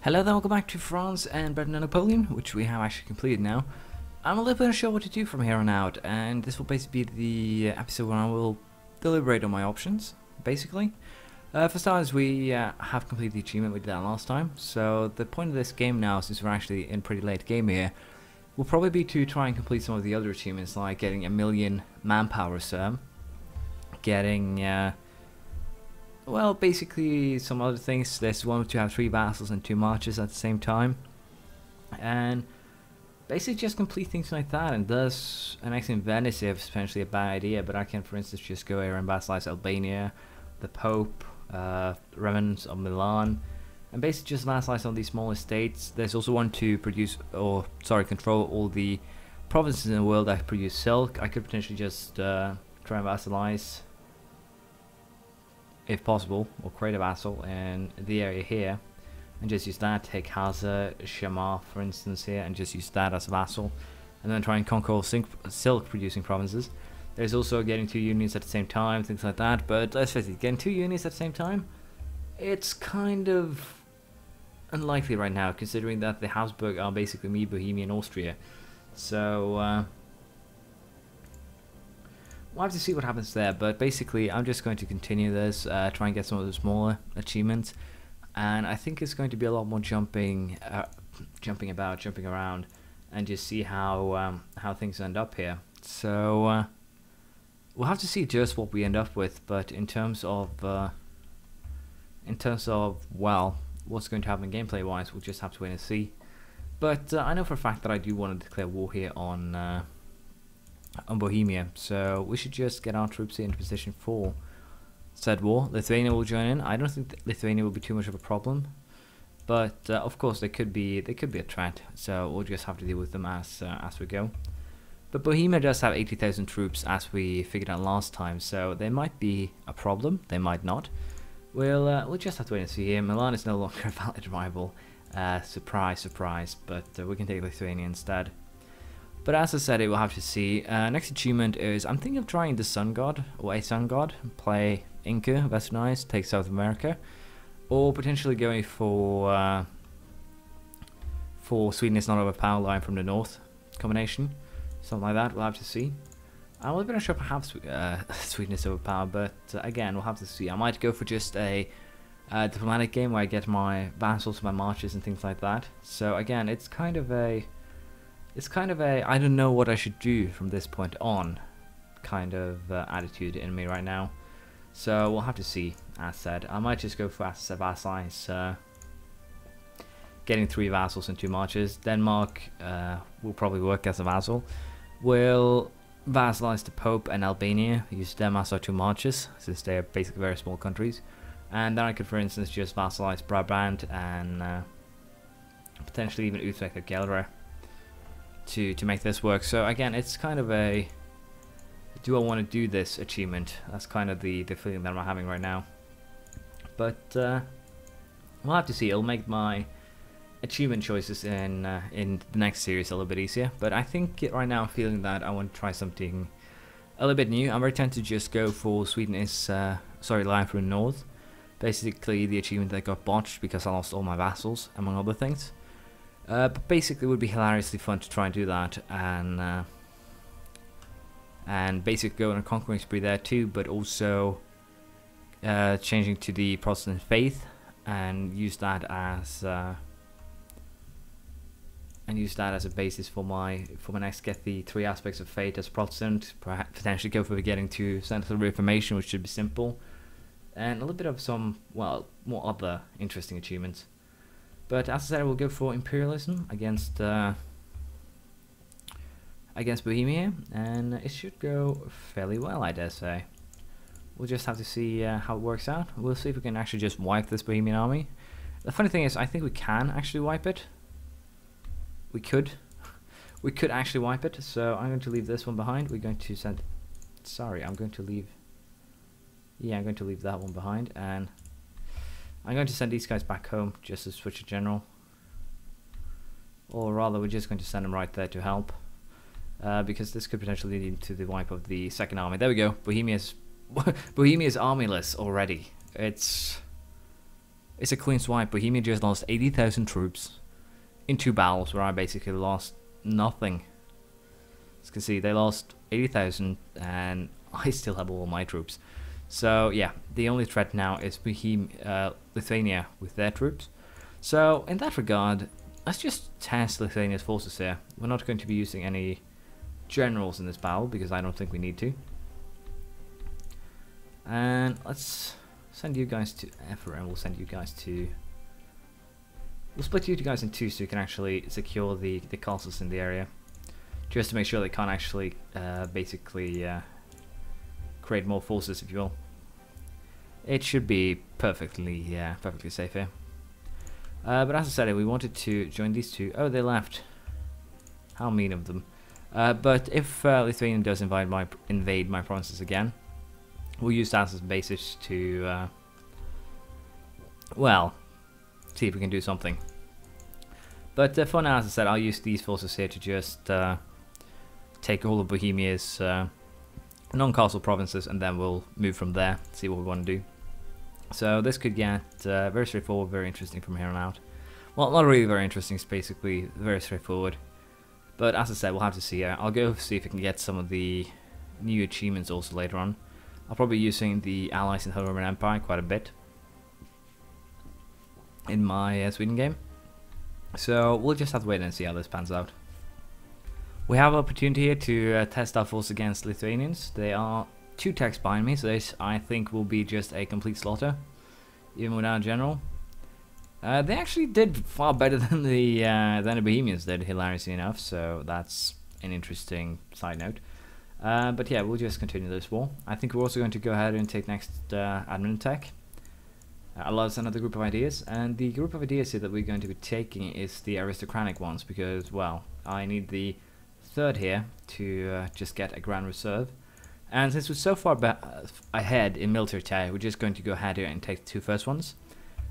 Hello there, welcome back to France and Than Napoleon, which we have actually completed now. I'm a little bit unsure what to do from here on out, and this will basically be the episode where I will deliberate on my options, basically. For starters, we have completed the achievement we did that last time, so the point of this game now, since we're actually in pretty late game here, will probably be to try and complete some of the other achievements, like getting 1,000,000 manpower getting well, basically some other things. There's one to have 3 vassals and 2 marches at the same time, and basically just complete things like that. And thus, annexing Venice is potentially a bad idea, but I can, for instance, just go here and vassalize Albania, the Pope, remnants of Milan, and basically just vassalize all these smaller states. There's also one to control all the provinces in the world that produce silk. I could potentially just try and vassalize, if possible, or create a vassal in the area here, and just use that, take Haza, Shamar for instance here, and just use that as a vassal, and then try and conquer all silk producing provinces. There's also getting 2 unions at the same time, things like that, but let's face it, getting 2 unions at the same time, it's kind of unlikely right now, considering that the Habsburg are basically me, Bohemia and Austria. So we'll have to see what happens there, but basically I'm just going to continue this, try and get some of the smaller achievements, and I think it's going to be a lot more jumping around, and just see how things end up here. So we'll have to see just what we end up with, but in terms of well, what's going to happen gameplay wise, we'll just have to wait and see. But I know for a fact that I do want to declare war here on Bohemia, so we should just get our troops here into position for said war. Lithuania will join in. I don't think Lithuania will be too much of a problem, but of course they could be a threat, so we'll just have to deal with them as we go. But Bohemia does have 80,000 troops, as we figured out last time, so they might be a problem, they might not. We'll just have to wait and see here. Milan is no longer a valid rival, surprise surprise, but we can take Lithuania instead. But as I said, it will have to see. Next achievement is, I'm thinking of trying the Sun God, or a Sun God, play Inca, Westernize, take South America, or potentially going for Sweden is not overpowered line from the north combination, something like that. We'll have to see. I'm a little bit unsure perhaps Sweden is overpowered, but again, we'll have to see. I might go for just a diplomatic game where I get my vassals, my marches, and things like that. So again, it's kind of a I don't know what I should do from this point on kind of attitude in me right now. So we'll have to see. As said, I might just go for vassalize, getting 3 vassals and 2 marches. Denmark will probably work as a vassal. We'll vassalize the Pope and Albania, use them as our 2 marches, since they're basically very small countries. And then I could, for instance, just vassalize Brabant and potentially even Utrecht or Gelre to make this work. So again, it's kind of a, do I want to do this achievement? That's kind of the feeling that I'm having right now. But we'll have to see. It'll make my achievement choices in the next series a little bit easier. But I think right now I'm feeling that I want to try something a little bit new. I'm very tempted to just go for Sweden is line through north. Basically the achievement that got botched because I lost all my vassals, among other things. But basically it would be hilariously fun to try and do that, and basically go on a conquering spree there too, but also changing to the Protestant faith and use that as a basis for my next, get the 3 aspects of faith as Protestant, potentially go for getting to Central Reformation, which should be simple, and a little bit of some, well, more other interesting achievements. But as I said, we'll go for imperialism against Bohemia, and it should go fairly well, I dare say. We'll just have to see how it works out. We'll see if we can actually just wipe this Bohemian army. The funny thing is, I think we can actually wipe it. We could actually wipe it. So I'm going to leave this one behind. We're going to send. Sorry, I'm going to leave. Yeah, I'm going to leave that one behind, and I'm going to send these guys back home just to switch a general. Or rather, we're just going to send them right there to help. Because this could potentially lead to the wipe of the second army. There we go. Bohemia's armyless already. It's it's a clean swipe. Bohemia just lost 80,000 troops in 2 battles where I basically lost nothing. As you can see, they lost 80,000 and I still have all my troops. So yeah, the only threat now is Lithuania with their troops. So in that regard, let's just test Lithuania's forces here. We're not going to be using any generals in this battle because I don't think we need to. And let's send you guys to Effort, and we'll send you guys to... We'll split you guys in 2 so you can actually secure the castles in the area. Just to make sure they can't actually basically create more forces, if you will. It should be perfectly safe here. But as I said, we wanted to join these 2. Oh, they left. How mean of them. But if Lithuania does invade my provinces again, we'll use that as a basis to, well, see if we can do something. But for now, as I said, I'll use these forces here to just take all of Bohemia's non-castle provinces, and then we'll move from there, see what we want to do. So this could get very straightforward, very interesting from here on out. Well, not really very interesting, it's basically very straightforward. But as I said, we'll have to see. I'll go see if I can get some of the new achievements also later on. I'll probably be using the allies in the Roman Empire quite a bit in my Sweden game. So we'll just have to wait and see how this pans out. We have an opportunity here to test our force against Lithuanians. They are 2 techs behind me, so this I think will be just a complete slaughter, even without a general. They actually did far better than the Bohemians did, hilariously enough, so that's an interesting side note. But yeah, we'll just continue this war. I think we're also going to go ahead and take next admin tech. I'll love another group of ideas, and the group of ideas here that we're going to be taking is the aristocratic ones, because, well, I need the 3rd here to just get a grand reserve. And since we're so far ahead in military tech, we're just going to go ahead here and take the 2 first ones.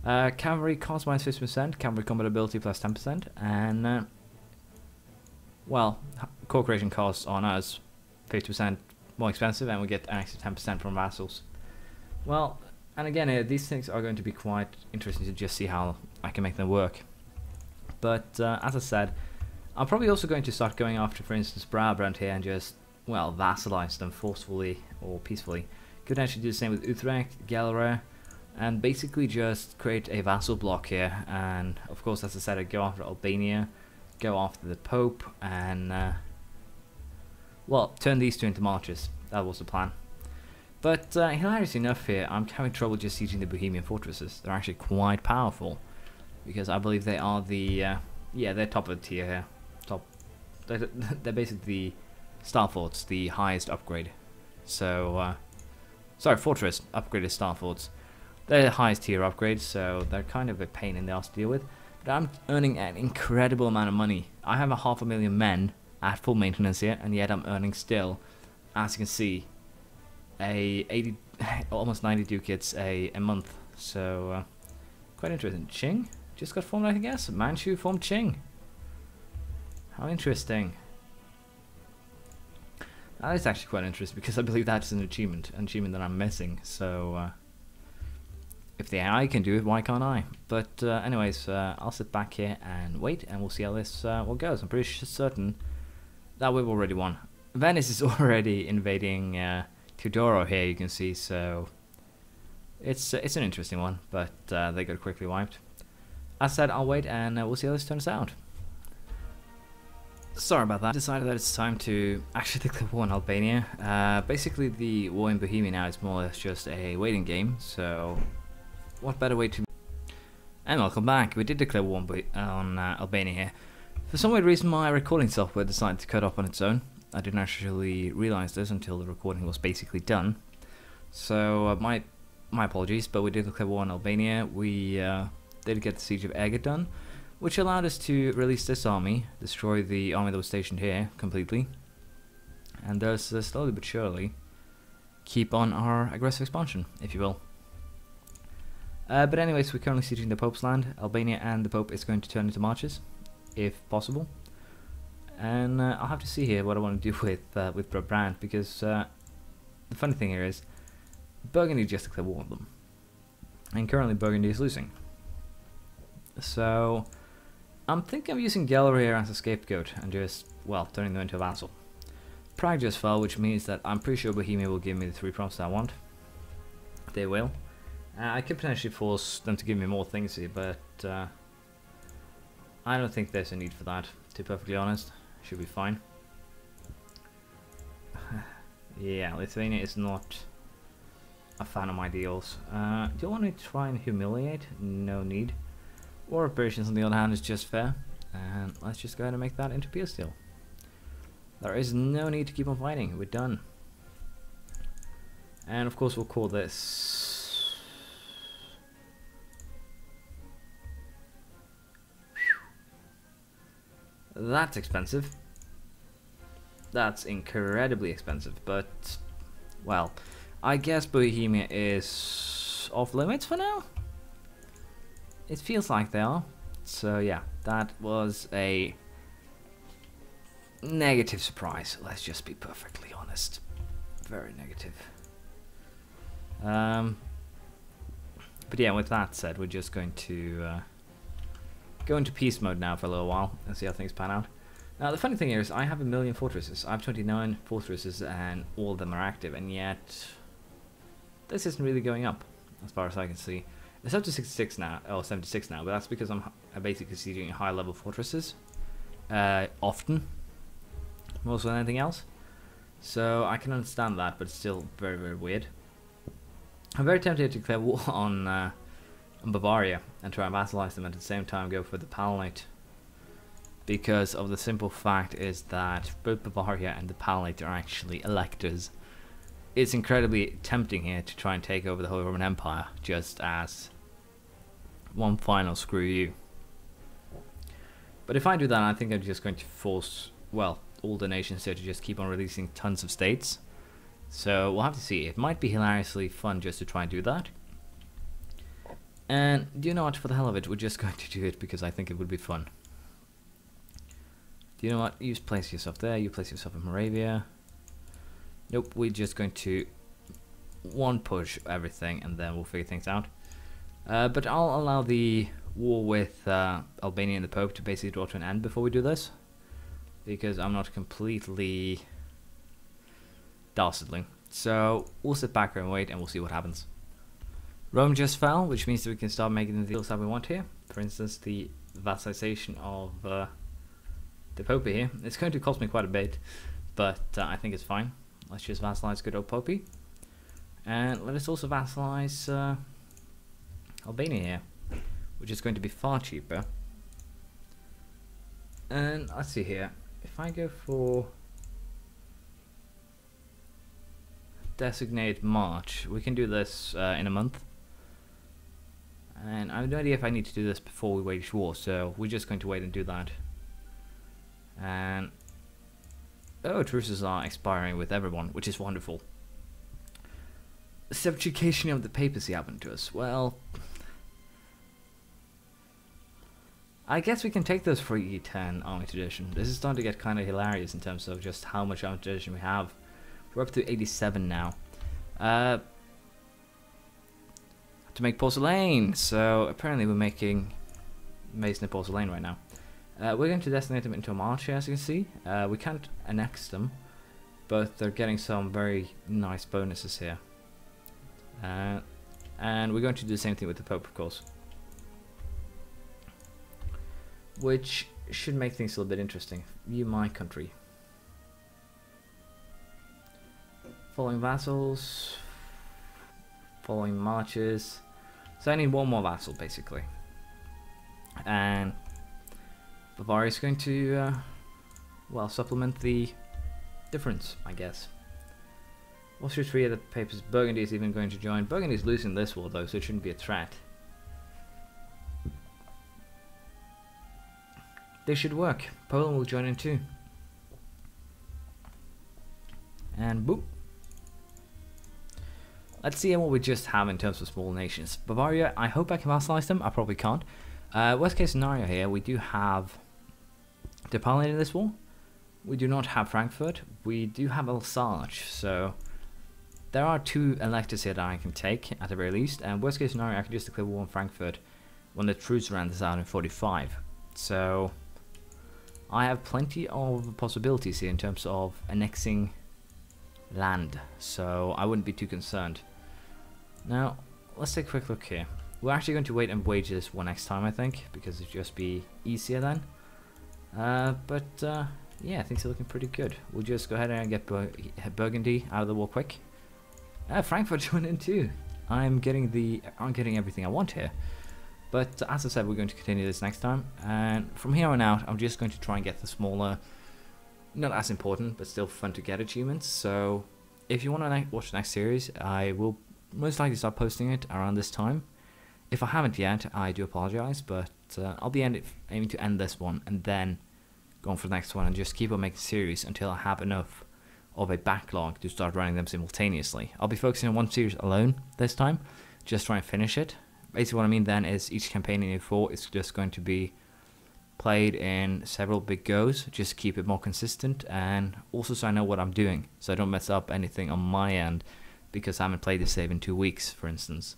Cavalry cost minus 50%, cavalry combat ability plus 10%, and well, core creation costs on us 50% more expensive, and we get an extra 10% from vassals. Well, and again, these things are going to be quite interesting to just see how I can make them work. But as I said, I'm probably also going to start going after, for instance, Brabant here and just, well, vassalize them forcefully or peacefully. Could actually do the same with Utrecht, Galera, and basically just create a vassal block here. And of course, as I said, I'd go after Albania, go after the Pope, and well, turn these 2 into marches. That was the plan. But hilariously enough here, I'm having trouble just sieging the Bohemian fortresses. They're actually quite powerful, because I believe they are the, yeah, they're top of the tier here. They're basically the star forts, the highest upgrade. So, sorry, fortress upgraded star forts. They're the highest tier upgrades, so they're kind of a pain in the ass to deal with. But I'm earning an incredible amount of money. I have 500,000 men at full maintenance here, and yet I'm earning still, as you can see, almost 90 ducats a month. So quite interesting. Qing just got formed, I guess. Manchu formed Qing. How interesting. That is actually quite interesting, because I believe that is an achievement that I'm missing. So if the AI can do it, why can't I? But anyways, I'll sit back here and wait, and we'll see how this one goes. I'm pretty certain that we've already won. Venice is already invading Teodoro here, you can see, so it's an interesting one, but they got quickly wiped. As said, I'll wait and we'll see how this turns out. Sorry about that. I decided that it's time to actually declare war in Albania. Basically, the war in Bohemia now is more or less just a waiting game, so what better way to... And welcome back. We did declare war on Albania here. For some weird reason, my recording software decided to cut off on its own. I didn't actually realize this until the recording was basically done. So my apologies, but we did declare war on Albania. We did get the siege of Eger done, which allowed us to release this army, destroy the army that was stationed here completely, and thus slowly but surely keep on our aggressive expansion, if you will. But anyways, we're currently sieging the Pope's land. Albania and the Pope is going to turn into marches, if possible. And I'll have to see here what I want to do with Brabant, because the funny thing here is Burgundy just declared war on them, and currently Burgundy is losing. So I'm thinking of using Gallery here as a scapegoat and just, well, turning them into a vassal. Prague just fell, which means that I'm pretty sure Bohemia will give me the 3 prompts I want. They will. I could potentially force them to give me more things here, but I don't think there's a need for that, to be perfectly honest. Should be fine. Yeah, Lithuania is not a fan of my deals. Do you want to try and humiliate? No need. War operations, on the other hand, is just fair. And let's just go ahead and make that into peace deal. There is no need to keep on fighting. We're done. And of course we'll call this... That's expensive. That's incredibly expensive, but... Well, I guess Bohemia is off limits for now? It feels like they are. So yeah, that was a negative surprise. Let's just be perfectly honest. Very negative. But yeah, with that said, we're just going to go into peace mode now for a little while and see how things pan out. Now the funny thing here is I have 1,000,000 fortresses. I have 29 fortresses and all of them are active, and yet this isn't really going up as far as I can see. It's up to 66 now, or 76 now, but that's because I'm basically sieging high level fortresses often, more so than anything else. So I can understand that, but it's still very, very weird. I'm very tempted to declare war on Bavaria and try and vassalize them, and at the same time go for the Palatinate, because of the simple fact is that both Bavaria and the Palatinate are actually electors. It's incredibly tempting here to try and take over the whole Roman Empire just as one final screw you. But if I do that, I think I'm just going to force, well, all the nations here to just keep on releasing tons of states. So we'll have to see. It might be hilariously fun just to try and do that. And do you know what, for the hell of it, we're just going to do it because I think it would be fun. Do you know what, you place yourself there, you place yourself in Moravia. Nope, we're just going to one push everything and then we'll figure things out. But I'll allow the war with Albania and the Pope to basically draw to an end before we do this, because I'm not completely dastardly. So we'll sit back here and wait and we'll see what happens. Rome just fell, which means that we can start making the deals that we want here. For instance, the vassalization of the Pope here. It's going to cost me quite a bit, but I think it's fine. Let's just vassalize good old Popey. And let us also vassalize Albania here, which is going to be far cheaper. And let's see here. If I go for designate March, we can do this in a month. And I have no idea if I need to do this before we wage war, so we're just going to wait and do that. And oh, truces are expiring with everyone, which is wonderful. Subjugation of the papacy happened to us. Well, I guess we can take this for E10 army tradition. This is starting to get kind of hilarious in terms of just how much army tradition we have. We're up to 87 now. To make porcelain, so apparently we're making mason and porcelain right now. We're going to designate them into a march here, as you can see. We can't annex them, but they're getting some very nice bonuses here. And we're going to do the same thing with the Pope, of course, which should make things a little bit interesting. You, my country. Following vassals, following marches. So I need one more vassal, basically. And Bavaria is going to, well, supplement the difference, I guess. Austria 3 of the papers. Burgundy is even going to join. Burgundy is losing this war, though, so it shouldn't be a threat. This should work. Poland will join in too. And boop. Let's see what we just have in terms of small nations. Bavaria, I hope I can vassalize them. I probably can't. Worst case scenario here, we do have the Palatinate in this war. We do not have Frankfurt. We do have Alsace, so there are 2 electors here that I can take at the very least. And worst case scenario, I can just declare war on Frankfurt when the truce ran this out in 45. So I have plenty of possibilities here in terms of annexing land, so I wouldn't be too concerned. Now, let's take a quick look here. We're actually going to wait and wage this one next time, I think, because it'll just be easier then. Yeah, things are looking pretty good. We'll just go ahead and get Burgundy out of the war quick. Frankfurt joined in too. I'm getting everything I want here. But as I said, we're going to continue this next time, and from here on out, I'm just going to try and get the smaller, not as important, but still fun to get achievements. So if you want to watch the next series, I will most likely start posting it around this time. If I haven't yet, I do apologize, but I'll be aiming to end this one and then go on for the next one and just keep on making series until I have enough of a backlog to start running them simultaneously. I'll be focusing on one series alone this time, just try and finish it. Basically what I mean then is each campaign in E4 is just going to be played in several big goes, just to keep it more consistent, and also so I know what I'm doing, so I don't mess up anything on my end because I haven't played this save in 2 weeks, for instance.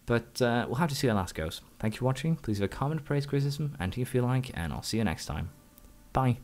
But we'll have to see how that goes. Thank you for watching, please leave a comment, praise, criticism, anything you feel like, and I'll see you next time. Bye.